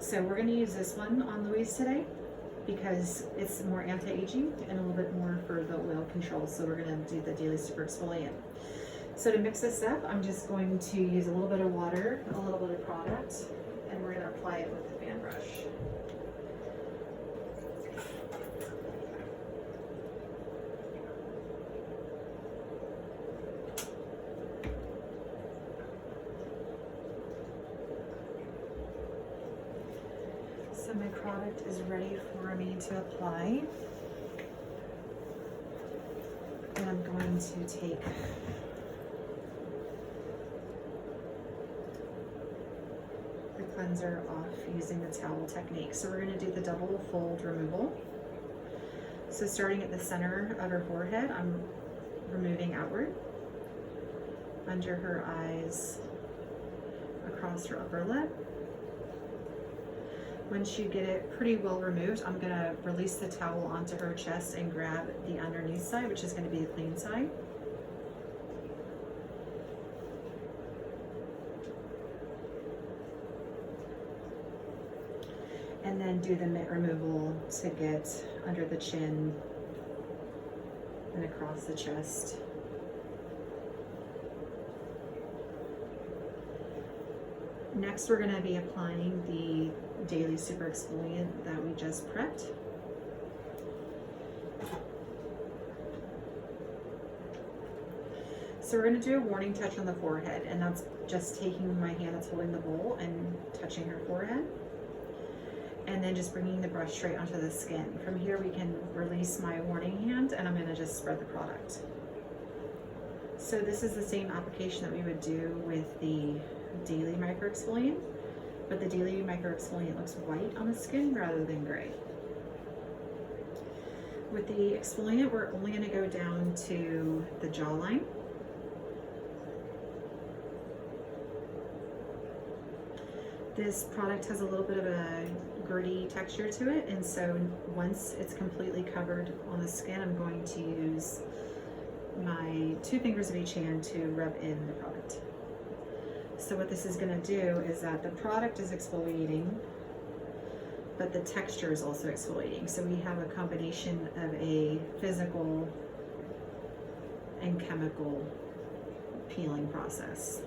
So we're going to use this one on Louise today because it's more anti-aging and a little bit more for the oil control. So we're going to do the Daily Super Exfoliant. So to mix this up, I'm just going to use a little bit of water, a little bit of product, and we're going to apply it with the fan brush. So my product is ready for me to apply. And I'm going to take the cleanser off using the towel technique. So we're going to do the double fold removal. So starting at the center of her forehead, I'm removing outward, under her eyes, across her upper lip. Once you get it pretty well removed, I'm going to release the towel onto her chest and grab the underneath side, which is going to be the clean side. And then do the mitt removal to get under the chin and across the chest. Next, we're going to be applying the Daily Super Exfoliant that we just prepped. So we're going to do a warning touch on the forehead, and that's just taking my hand that's holding the bowl and touching her forehead. And then just bringing the brush straight onto the skin. From here we can release my warning hand, and I'm going to just spread the product. So this is the same application that we would do with the Daily Micro Exfoliant, but the Daily Micro Exfoliant looks white on the skin rather than gray. With the exfoliant, we're only going to go down to the jawline. This product has a little bit of a gritty texture to it, and so once it's completely covered on the skin, I'm going to use my 2 fingers of each hand to rub in the product. So what this is going to do is that the product is exfoliating, but the texture is also exfoliating. So we have a combination of a physical and chemical peeling process.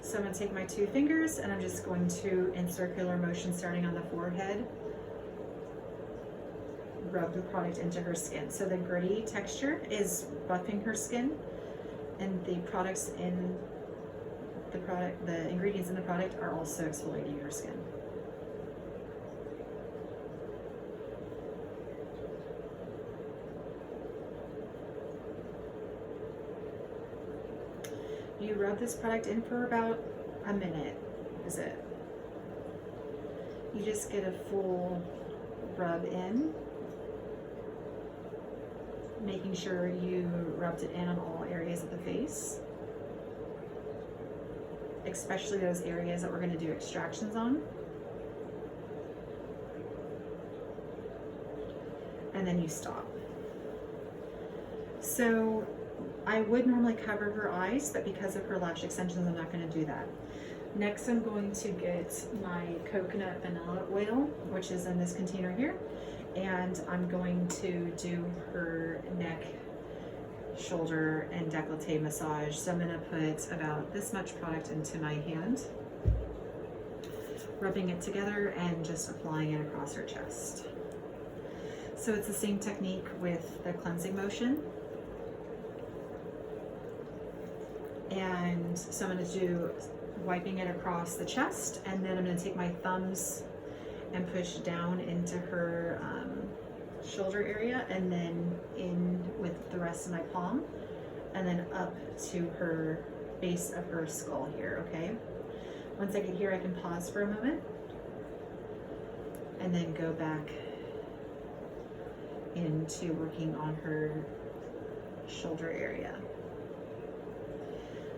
So I'm going to take my 2 fingers and I'm just going to, in circular motion starting on the forehead, rub the product into her skin. So the gritty texture is buffing her skin, and the products in the product, the ingredients in the product are also exfoliating her skin. You rub this product in for about a minute, is it? You just get a full rub in, making sure you rubbed it in on all areas of the face, especially those areas that we're going to do extractions on. And then you stop. So I would normally cover her eyes, but because of her lash extensions, I'm not going to do that. Next, I'm going to get my coconut vanilla oil, which is in this container here, and I'm going to do her neck, shoulder, and décolleté massage. So I'm going to put about this much product into my hand, rubbing it together and just applying it across her chest. So it's the same technique with the cleansing motion. And so I'm going to do wiping it across the chest, and then I'm going to take my thumbs and push down into her shoulder area, and then in with the rest of my palm, and then up to her base of her skull here, okay? Once I get here, I can pause for a moment and then go back into working on her shoulder area.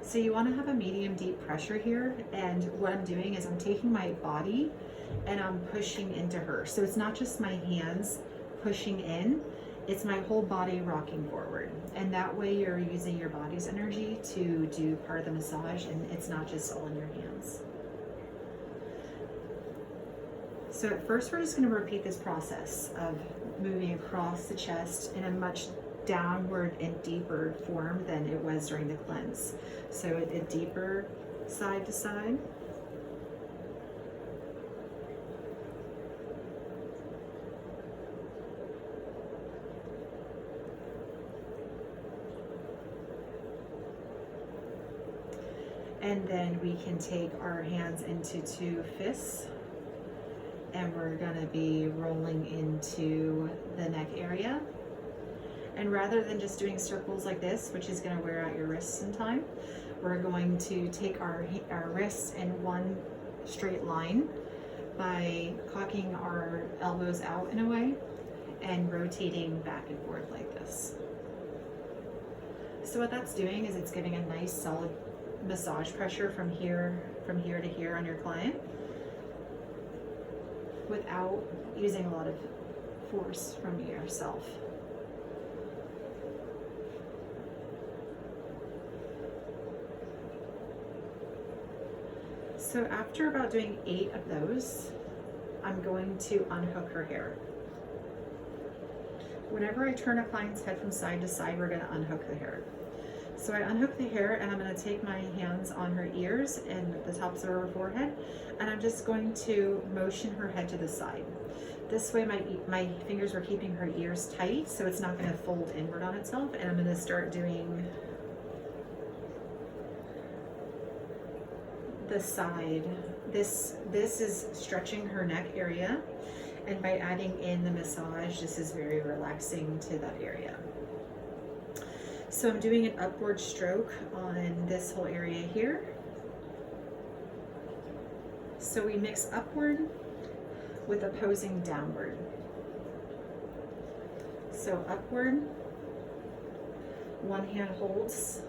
So you want to have a medium deep pressure here, and what I'm doing is I'm taking my body and I'm pushing into her. So it's not just my hands pushing in, it's my whole body rocking forward. And that way you're using your body's energy to do part of the massage, and it's not just all in your hands. So at first we're just going to repeat this process of moving across the chest in a much downward and deeper form than it was during the cleanse. So a deeper side to side. And then we can take our hands into two fists, and we're gonna be rolling into the neck area. And rather than just doing circles like this, which is gonna wear out your wrists in time, we're going to take our wrists in one straight line by cocking our elbows out in a way and rotating back and forth like this. So what that's doing is it's giving a nice solid massage pressure from here to here on your client without using a lot of force from yourself. So after about doing 8 of those, I'm going to unhook her hair. Whenever I turn a client's head from side to side, we're going to unhook the hair. So I unhook the hair, and I'm going to take my hands on her ears and the tops of her forehead, and I'm just going to motion her head to the side. This way my fingers are keeping her ears tight, so it's not going to fold inward on itself, and I'm going to start doing the side. This is stretching her neck area, and by adding in the massage, this is very relaxing to that area. So I'm doing an upward stroke on this whole area here. So we mix upward with opposing downward. So upward, one hand holds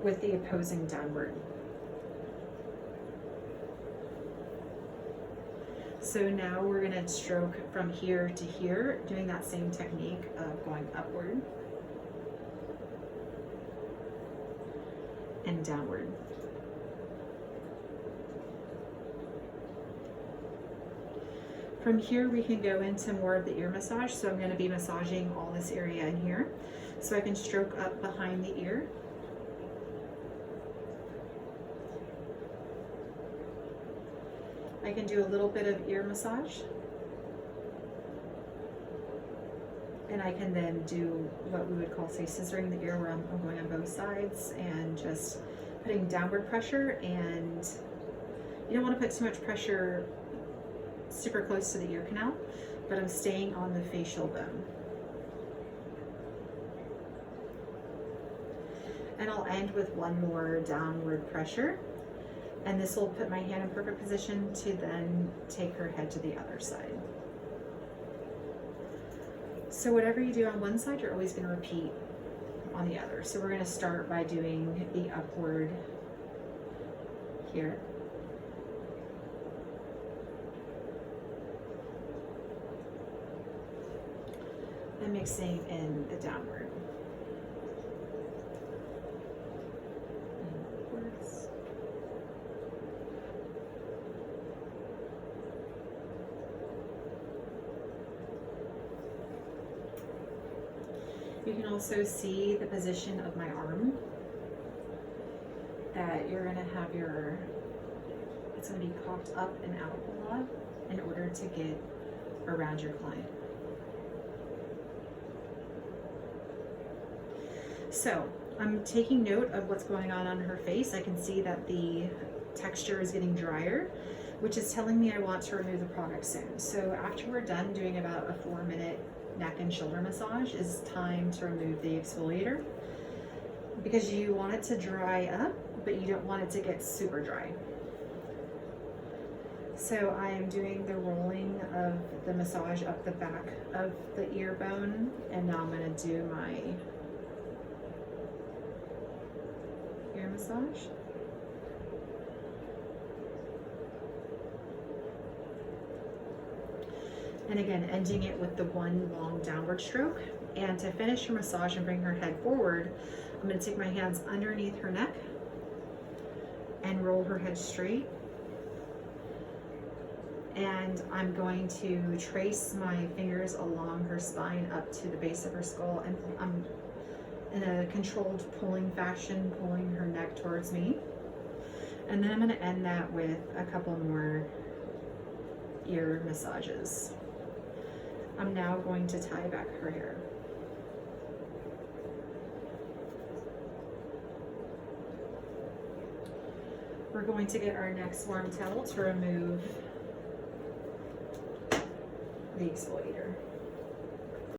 with the opposing downward. So now we're going to stroke from here to here, doing that same technique of going upward and downward. From here we can go into more of the ear massage, so I'm going to be massaging all this area in here. So I can stroke up behind the ear. I can do a little bit of ear massage. And I can then do what we would call, say, scissoring the ear, where I'm going on both sides and just putting downward pressure. And you don't want to put too much pressure super close to the ear canal, but I'm staying on the facial bone. And I'll end with one more downward pressure. And this will put my hand in perfect position to then take her head to the other side. So whatever you do on one side, you're always going to repeat on the other. So we're going to start by doing the upward here. And mixing in the downward. And upwards. You can also see the position of my arm, that you're going to have it's going to be cocked up and out a lot in order to get around your client. So I'm taking note of what's going on her face. I can see that the texture is getting drier, which is telling me I want to remove the product soon. So after we're done doing about a 4-minute neck and shoulder massage, it's time to remove the exfoliator, because you want it to dry up, but you don't want it to get super dry. So I am doing the rolling of the massage up the back of the ear bone, and now I'm going to do my ear massage. And again, ending it with the one long downward stroke. And to finish her massage and bring her head forward, I'm going to take my hands underneath her neck and roll her head straight. And I'm going to trace my fingers along her spine up to the base of her skull, and I'm in a controlled pulling fashion, pulling her neck towards me. And then I'm going to end that with a couple more ear massages. I'm now going to tie back her hair. We're going to get our next warm towel to remove the exfoliator.